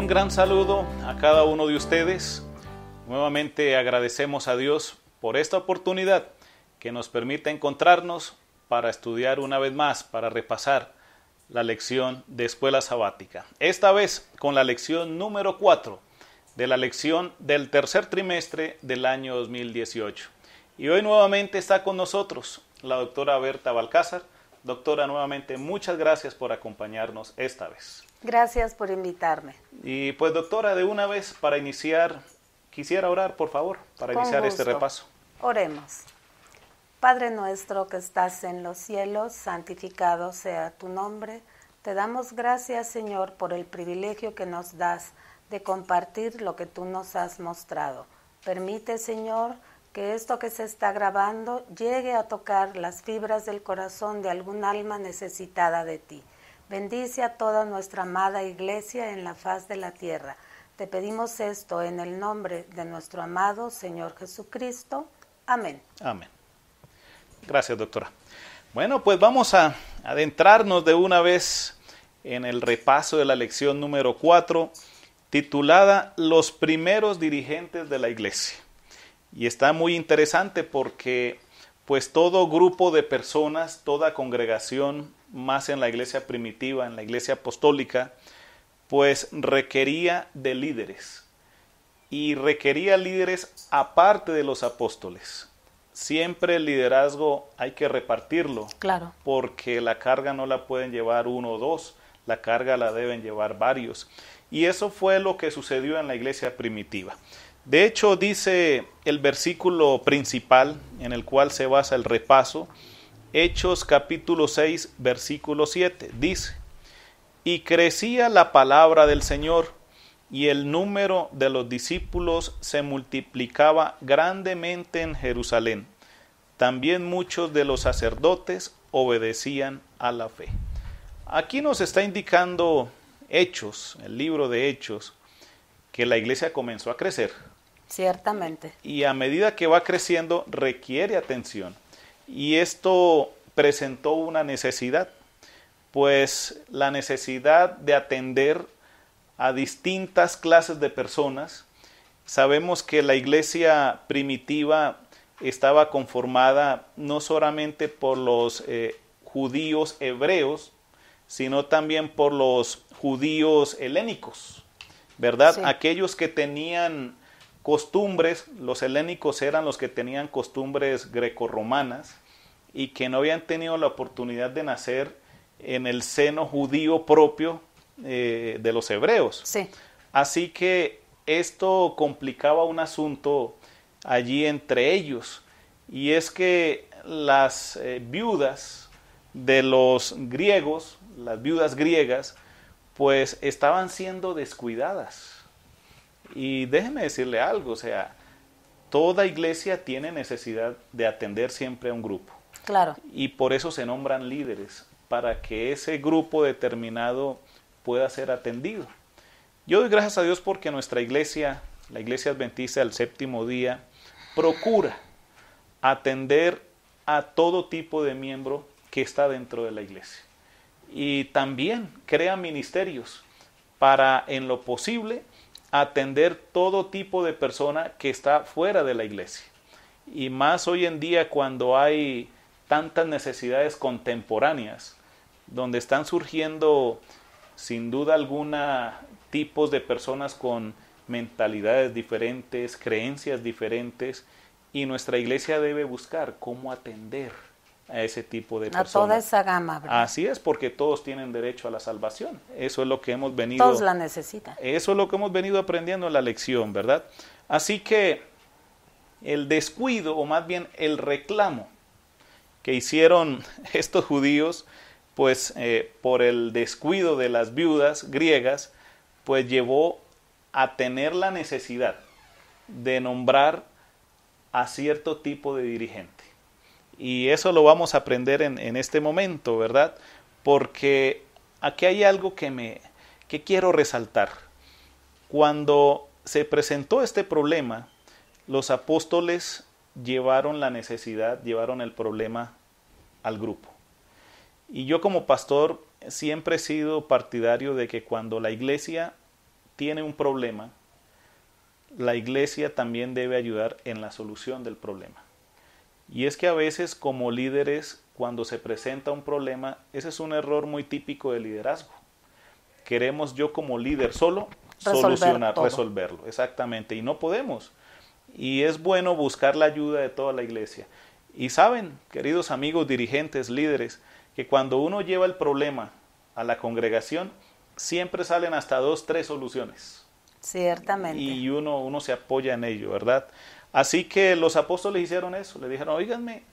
Un gran saludo a cada uno de ustedes. Nuevamente agradecemos a Dios por esta oportunidad que nos permite encontrarnos para estudiar una vez más, para repasar la lección de escuela sabática. Esta vez con la lección número 4 de la lección del tercer trimestre del año 2018. Y hoy nuevamente está con nosotros la doctora Berta Balcázar. Doctora, nuevamente muchas gracias por acompañarnos esta vez. Gracias por invitarme. Y pues doctora, de una vez para iniciar, quisiera orar por favor, para iniciar este repaso. Oremos. Padre nuestro que estás en los cielos, santificado sea tu nombre. Te damos gracias, Señor, por el privilegio que nos das de compartir lo que tú nos has mostrado. Permite, Señor, que esto que se está grabando llegue a tocar las fibras del corazón de algún alma necesitada de ti. Bendice a toda nuestra amada iglesia en la faz de la tierra. Te pedimos esto en el nombre de nuestro amado Señor Jesucristo. Amén. Amén. Gracias, doctora. Bueno, pues vamos a adentrarnos de una vez en el repaso de la lección número 4, titulada Los primeros dirigentes de la iglesia. Y está muy interesante porque pues todo grupo de personas, toda congregación, más en la iglesia primitiva, en la iglesia apostólica, pues requería de líderes. Y requería líderes aparte de los apóstoles. Siempre el liderazgo hay que repartirlo. Claro. Porque la carga no la pueden llevar uno o dos, la carga la deben llevar varios. Y eso fue lo que sucedió en la iglesia primitiva. De hecho, dice el versículo principal en el cual se basa el repaso, Hechos capítulo 6, versículo 7, dice: Y crecía la palabra del Señor, y el número de los discípulos se multiplicaba grandemente en Jerusalén. También muchos de los sacerdotes obedecían a la fe. Aquí nos está indicando Hechos, el libro de Hechos, que la iglesia comenzó a crecer. Ciertamente. Y a medida que va creciendo requiere atención. Y esto presentó una necesidad, pues la necesidad de atender a distintas clases de personas. Sabemos que la iglesia primitiva estaba conformada no solamente por los judíos hebreos, sino también por los judíos helénicos, ¿verdad? Sí. Aquellos que tenían costumbres, los helénicos eran los que tenían costumbres grecorromanas y que no habían tenido la oportunidad de nacer en el seno judío propio de los hebreos. Sí. Así que esto complicaba un asunto allí entre ellos, y es que las viudas de los griegos, las viudas griegas, pues estaban siendo descuidadas. Y déjeme decirle algo, o sea, toda iglesia tiene necesidad de atender siempre a un grupo. Claro. Y por eso se nombran líderes, para que ese grupo determinado pueda ser atendido. Yo doy gracias a Dios porque nuestra iglesia, la iglesia adventista del séptimo día, procura atender a todo tipo de miembro que está dentro de la iglesia. Y también crea ministerios para, en lo posible, atender todo tipo de persona que está fuera de la iglesia. Y más hoy en día cuando hay tantas necesidades contemporáneas, donde están surgiendo sin duda alguna tipos de personas con mentalidades diferentes, creencias diferentes, y nuestra iglesia debe buscar cómo atender a ese tipo de personas. A toda esa gama, ¿verdad? Así es, porque todos tienen derecho a la salvación. Eso es lo que hemos venido... Todos la necesitan. Eso es lo que hemos venido aprendiendo en la lección, ¿verdad? Así que el descuido, o más bien el reclamo que hicieron estos judíos, pues por el descuido de las viudas griegas, pues llevó a tener la necesidad de nombrar a cierto tipo de dirigente. Y eso lo vamos a aprender en este momento, ¿verdad? Porque aquí hay algo que quiero resaltar. Cuando se presentó este problema, los apóstoles llevaron la necesidad, llevaron el problema al grupo. Y yo como pastor siempre he sido partidario de que cuando la iglesia tiene un problema, la iglesia también debe ayudar en la solución del problema. Y es que a veces como líderes, cuando se presenta un problema, ese es un error muy típico del liderazgo. Queremos yo como líder solo resolverlo, exactamente, y no podemos. Y es bueno buscar la ayuda de toda la iglesia. Y saben, queridos amigos, dirigentes, líderes, que cuando uno lleva el problema a la congregación, siempre salen hasta 2, 3 soluciones. Ciertamente. Y uno se apoya en ello, ¿verdad? Así que los apóstoles hicieron eso, le dijeron, óiganme,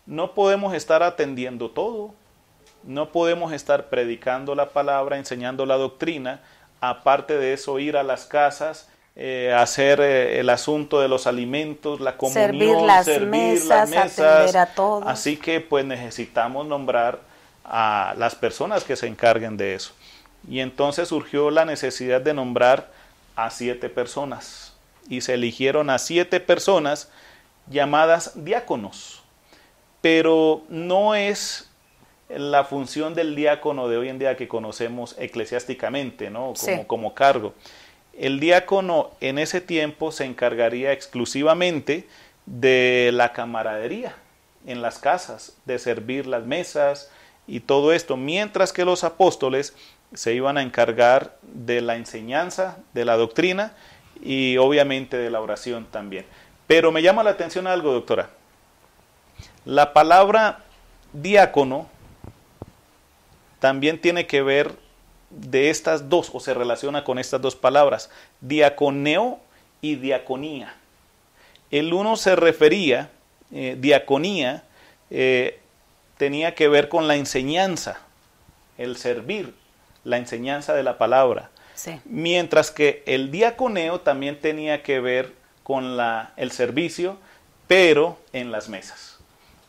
no podemos estar atendiendo todo, no podemos estar predicando la palabra, enseñando la doctrina, aparte de eso ir a las casas, hacer el asunto de los alimentos, la comunión, servir las mesas, atender a todos. Así que pues necesitamos nombrar a las personas que se encarguen de eso. Y entonces surgió la necesidad de nombrar a 7 personas. Y se eligieron a 7 personas llamadas diáconos. Pero no es la función del diácono de hoy en día que conocemos eclesiásticamente, ¿no? Como cargo. El diácono en ese tiempo se encargaría exclusivamente de la camaradería en las casas, de servir las mesas y todo esto, mientras que los apóstoles se iban a encargar de la enseñanza, de la doctrina y obviamente de la oración también. Pero me llama la atención algo, doctora. La palabra diácono también tiene que ver de estas dos, o se relaciona con estas dos palabras, diaconeo y diaconía. El uno se refería, diaconía, tenía que ver con la enseñanza, el servir, la enseñanza de la palabra. Sí. Mientras que el diaconeo también tenía que ver con el servicio, pero en las mesas.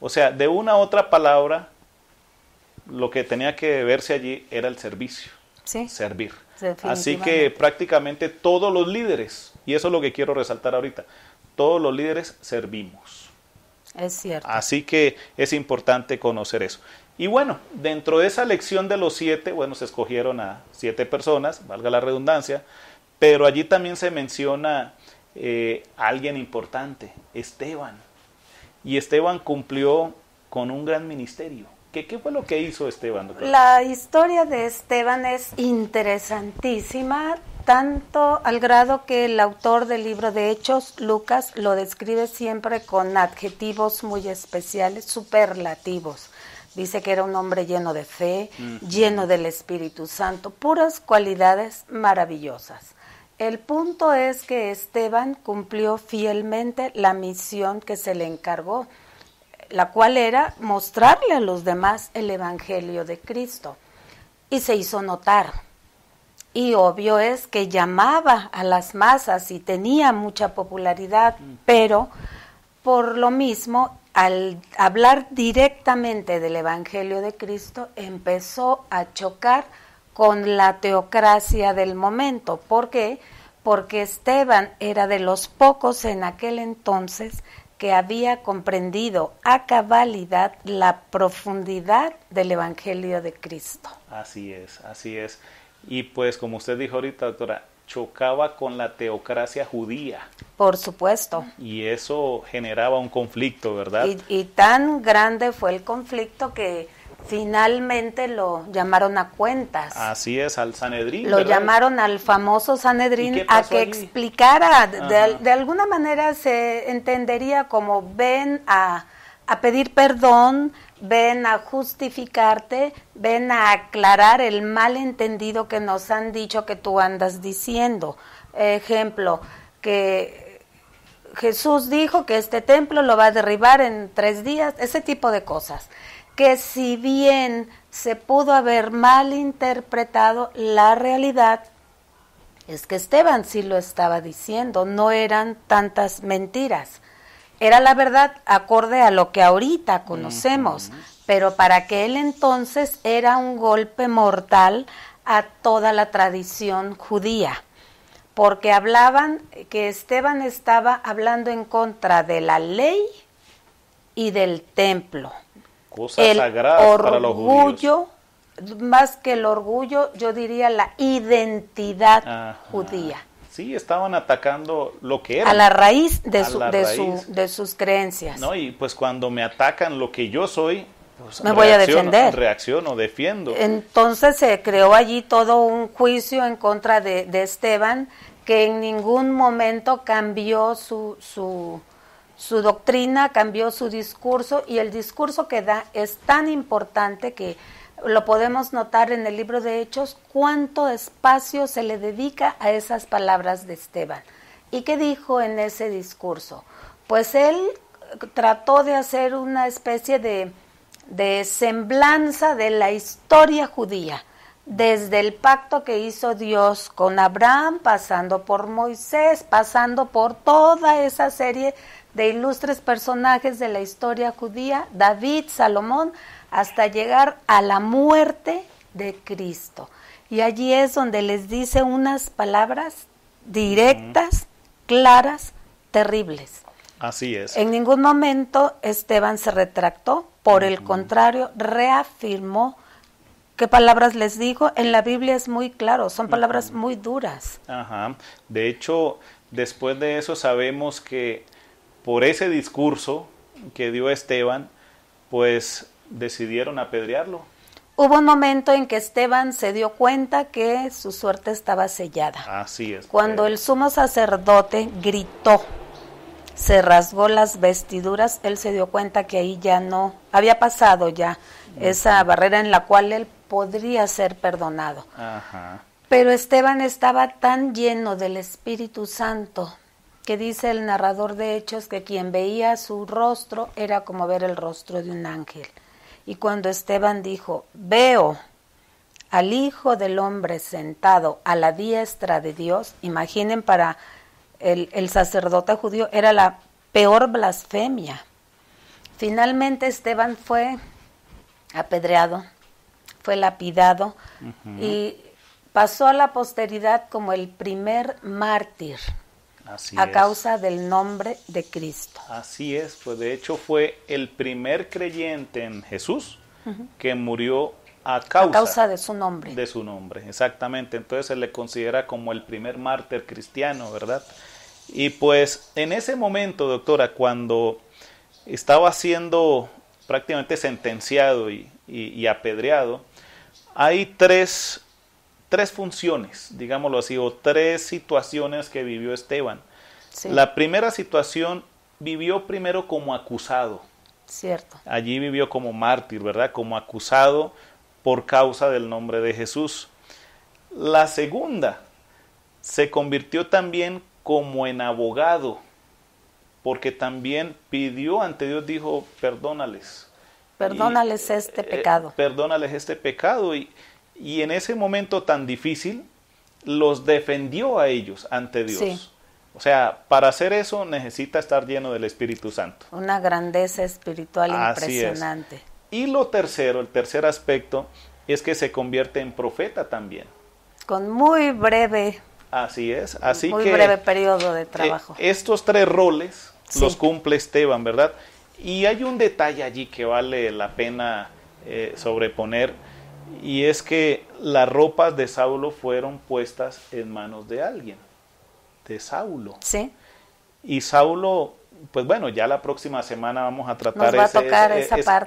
O sea, de una u otra palabra, lo que tenía que verse allí era el servicio. Sí, servir. Así que prácticamente todos los líderes, y eso es lo que quiero resaltar ahorita, todos los líderes servimos. Es cierto. Así que es importante conocer eso. Y bueno, dentro de esa elección de los 7, bueno, se escogieron a 7 personas, valga la redundancia, pero allí también se menciona alguien importante, Esteban. Y Esteban cumplió con un gran ministerio. ¿Qué fue lo que hizo Esteban, doctor? La historia de Esteban es interesantísima, tanto al grado que el autor del libro de Hechos, Lucas, lo describe siempre con adjetivos muy especiales, superlativos. Dice que era un hombre lleno de fe, lleno del Espíritu Santo, puras cualidades maravillosas. El punto es que Esteban cumplió fielmente la misión que se le encargó, la cual era mostrarle a los demás el Evangelio de Cristo. Y se hizo notar. Y obvio es que llamaba a las masas y tenía mucha popularidad, pero por lo mismo, al hablar directamente del Evangelio de Cristo, empezó a chocar con la teocracia del momento. ¿Por qué? Porque Esteban era de los pocos en aquel entonces que había comprendido a cabalidad la profundidad del Evangelio de Cristo. Así es, así es. Y pues como usted dijo ahorita, doctora, chocaba con la teocracia judía. Por supuesto. Y eso generaba un conflicto, ¿verdad? Y tan grande fue el conflicto que finalmente lo llamaron a cuentas. Así es, al Sanedrín. Lo ¿verdad? llamaron al famoso Sanedrín a que allí? explicara, de alguna manera se entendería como ven a pedir perdón, ven a justificarte, ven a aclarar el malentendido que nos han dicho que tú andas diciendo. Ejemplo, que Jesús dijo que este templo lo va a derribar en 3 días, ese tipo de cosas. Que si bien se pudo haber malinterpretado, la realidad es que Esteban sí lo estaba diciendo, no eran tantas mentiras. Era la verdad acorde a lo que ahorita conocemos, pero para aquel entonces era un golpe mortal a toda la tradición judía, porque hablaban que Esteban estaba hablando en contra de la ley y del templo. Cosas sagradas para los judíos. El orgullo más que el orgullo, yo diría la identidad Ajá. judía. Sí, estaban atacando lo que era. A la raíz de sus creencias. No, y pues cuando me atacan lo que yo soy, pues me voy a defender. Reacciono, defiendo. Entonces se creó allí todo un juicio en contra de Esteban, que en ningún momento cambió su doctrina, cambió su discurso, y el discurso que da es tan importante que lo podemos notar en el libro de Hechos, cuánto espacio se le dedica a esas palabras de Esteban. ¿Y qué dijo en ese discurso? Pues él trató de hacer una especie de semblanza de la historia judía, desde el pacto que hizo Dios con Abraham, pasando por Moisés, pasando por toda esa serie de ilustres personajes de la historia judía, David, Salomón, hasta llegar a la muerte de Cristo. Y allí es donde les dice unas palabras directas, claras, terribles. Así es. En ningún momento Esteban se retractó, por el contrario, reafirmó. ¿Qué palabras les digo? En la Biblia es muy claro, son palabras muy duras. Ajá. De hecho, después de eso sabemos que por ese discurso que dio Esteban, pues decidieron apedrearlo. Hubo un momento en que Esteban se dio cuenta que su suerte estaba sellada. Así es. Cuando el sumo sacerdote gritó, se rasgó las vestiduras, él se dio cuenta que ahí ya no, había pasado ya esa barrera en la cual él podría ser perdonado. Ajá. Pero Esteban estaba tan lleno del Espíritu Santo que dice el narrador de Hechos que quien veía su rostro era como ver el rostro de un ángel. Y cuando Esteban dijo, veo al Hijo del Hombre sentado a la diestra de Dios, imaginen, para el sacerdote judío era la peor blasfemia. Finalmente Esteban fue apedreado, fue lapidado y pasó a la posteridad como el primer mártir. Así a es. Causa del nombre de Cristo. Así es, pues de hecho fue el primer creyente en Jesús que murió a causa de su nombre. De su nombre, exactamente. Entonces se le considera como el primer mártir cristiano, ¿verdad? Y pues en ese momento, doctora, cuando estaba siendo prácticamente sentenciado y apedreado, hay tres funciones, digámoslo así, o tres situaciones que vivió Esteban. Sí. La primera situación, vivió primero como acusado. Cierto. Allí vivió como mártir, ¿verdad? Como acusado por causa del nombre de Jesús. La segunda, se convirtió también como en abogado, porque también pidió ante Dios, dijo, perdónales. Perdónales este pecado. Perdónales este pecado. Y en ese momento tan difícil, los defendió a ellos ante Dios. Sí. O sea, para hacer eso necesita estar lleno del Espíritu Santo. Una grandeza espiritual Así impresionante. Es. Y lo tercero, el tercer aspecto, es que se convierte en profeta también. Con muy breve. Así es. Muy breve periodo de trabajo. Estos tres roles los cumple Esteban, ¿verdad? Y hay un detalle allí que vale la pena sobreponer. Y es que las ropas de Saulo fueron puestas en manos de alguien, de Saulo. Sí. Y Saulo, pues bueno, ya la próxima semana vamos a tratar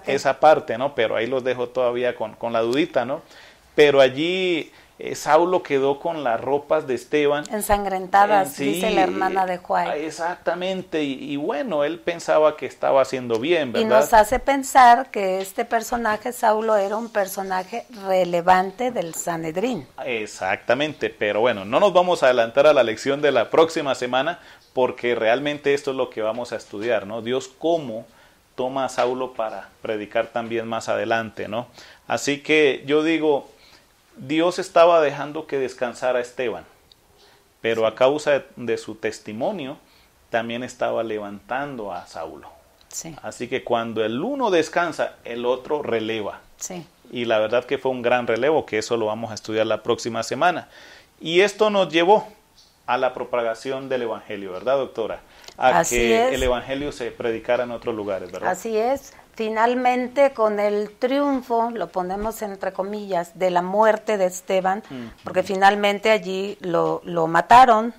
esa parte, ¿no? Pero ahí los dejo todavía con la dudita, ¿no? Pero allí Saulo quedó con las ropas de Esteban ensangrentadas, sí, dice la hermana de Juan. Exactamente, y bueno, él pensaba que estaba haciendo bien, ¿verdad? Y nos hace pensar que este personaje, Saulo, era un personaje relevante del Sanedrín. Exactamente, pero bueno, no nos vamos a adelantar a la lección de la próxima semana, porque realmente esto es lo que vamos a estudiar, ¿no? Dios cómo toma a Saulo para predicar también más adelante, ¿no? Así que yo digo, Dios estaba dejando que descansara a Esteban, pero a causa de su testimonio también estaba levantando a Saulo. Sí. Así que cuando el uno descansa, el otro releva. Sí. Y la verdad que fue un gran relevo, que eso lo vamos a estudiar la próxima semana. Y esto nos llevó a la propagación del Evangelio, ¿verdad, doctora? A Así que es. el Evangelio se predicara en otros lugares, ¿verdad? Así es. finalmente con el triunfo, lo ponemos entre comillas, de la muerte de Esteban, porque finalmente allí lo mataron,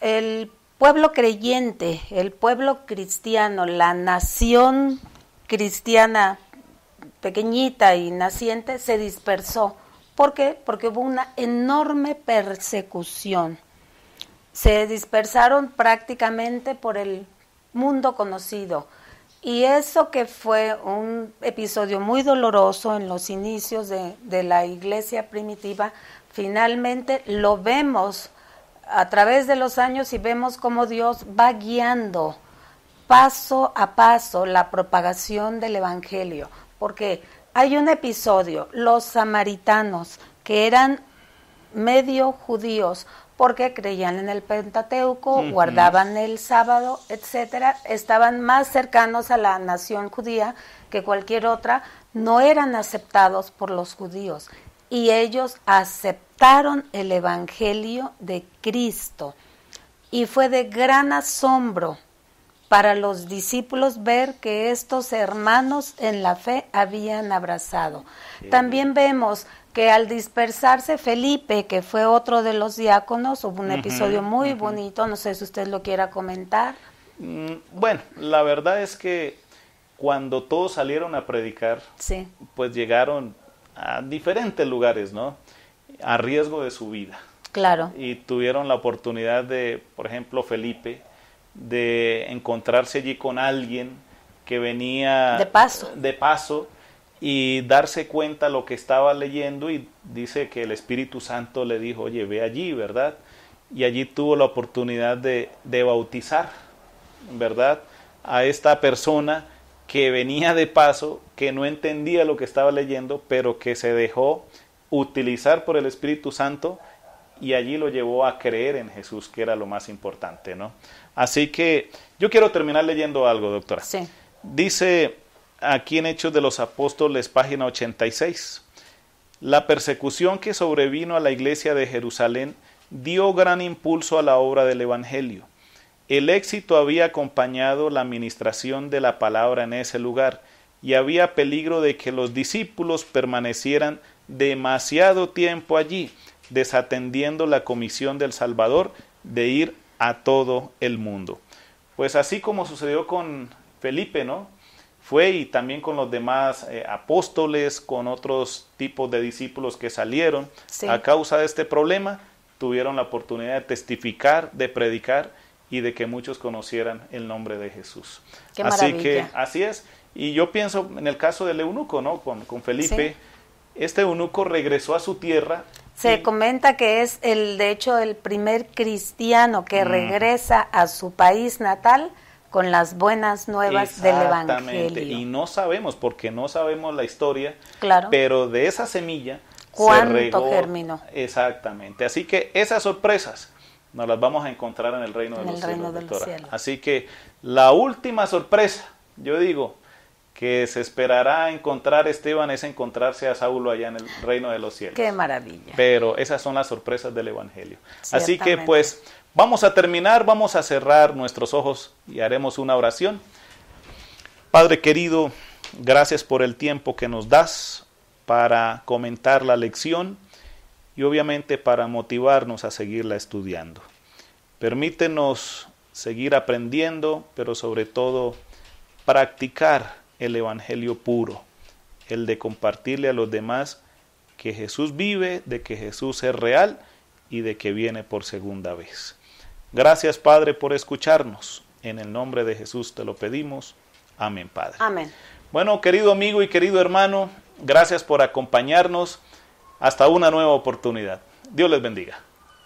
el pueblo creyente, el pueblo cristiano, la nación cristiana pequeñita y naciente se dispersó. ¿Por qué? Porque hubo una enorme persecución. Se dispersaron prácticamente por el mundo conocido. Y eso que fue un episodio muy doloroso en los inicios de la iglesia primitiva, finalmente lo vemos a través de los años y vemos cómo Dios va guiando paso a paso la propagación del evangelio. Porque hay un episodio, los samaritanos, que eran medio judíos, porque creían en el Pentateuco, guardaban el sábado, etcétera, estaban más cercanos a la nación judía que cualquier otra, no eran aceptados por los judíos y ellos aceptaron el evangelio de Cristo y fue de gran asombro para los discípulos ver que estos hermanos en la fe habían abrazado. También vemos que al dispersarse Felipe, que fue otro de los diáconos, hubo un episodio muy bonito, no sé si usted lo quiera comentar. Bueno, la verdad es que cuando todos salieron a predicar, sí, pues llegaron a diferentes lugares, ¿no? A riesgo de su vida. Claro. Y tuvieron la oportunidad de, por ejemplo, Felipe, de encontrarse allí con alguien que venía de paso y darse cuenta lo que estaba leyendo, y dice que el Espíritu Santo le dijo, oye, ve allí, ¿verdad? Y allí tuvo la oportunidad de bautizar, ¿verdad? A esta persona que venía de paso, que no entendía lo que estaba leyendo, pero que se dejó utilizar por el Espíritu Santo y allí lo llevó a creer en Jesús, que era lo más importante, ¿no? Así que yo quiero terminar leyendo algo, doctora. Sí. Dice aquí en Hechos de los Apóstoles, página 86, la persecución que sobrevino a la iglesia de Jerusalén dio gran impulso a la obra del Evangelio. El éxito había acompañado la administración de la palabra en ese lugar, y había peligro de que los discípulos permanecieran demasiado tiempo allí, desatendiendo la comisión del Salvador de ir a todo el mundo. Pues así como sucedió con Felipe, ¿no? Fue, y también con los demás apóstoles, con otros tipos de discípulos que salieron, sí, a causa de este problema, tuvieron la oportunidad de testificar, de predicar y de que muchos conocieran el nombre de Jesús. Qué así maravilla. Que así es. Y yo pienso en el caso del eunuco, ¿no? Con Felipe, sí, este eunuco regresó a su tierra. Se comenta que es de hecho el primer cristiano que regresa a su país natal con las buenas nuevas del Evangelio. Y no sabemos, porque no sabemos la historia, claro, pero de esa semilla ¿cuánto se regó, germinó? Exactamente. Así que esas sorpresas nos las vamos a encontrar en el reino de los cielos. Así que la última sorpresa, yo digo, que se esperará encontrar Esteban es encontrarse a Saulo allá en el reino de los cielos. ¡Qué maravilla! Pero esas son las sorpresas del Evangelio. Así que pues vamos a terminar, vamos a cerrar nuestros ojos y haremos una oración. Padre querido, gracias por el tiempo que nos das para comentar la lección y obviamente para motivarnos a seguirla estudiando. Permítenos seguir aprendiendo, pero sobre todo practicar el Evangelio puro, el de compartirle a los demás que Jesús vive, de que Jesús es real y de que viene por segunda vez. Gracias, Padre, por escucharnos. En el nombre de Jesús te lo pedimos. Amén, Padre. Amén. Bueno, querido amigo y querido hermano, gracias por acompañarnos. Hasta una nueva oportunidad. Dios les bendiga.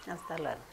Hasta luego.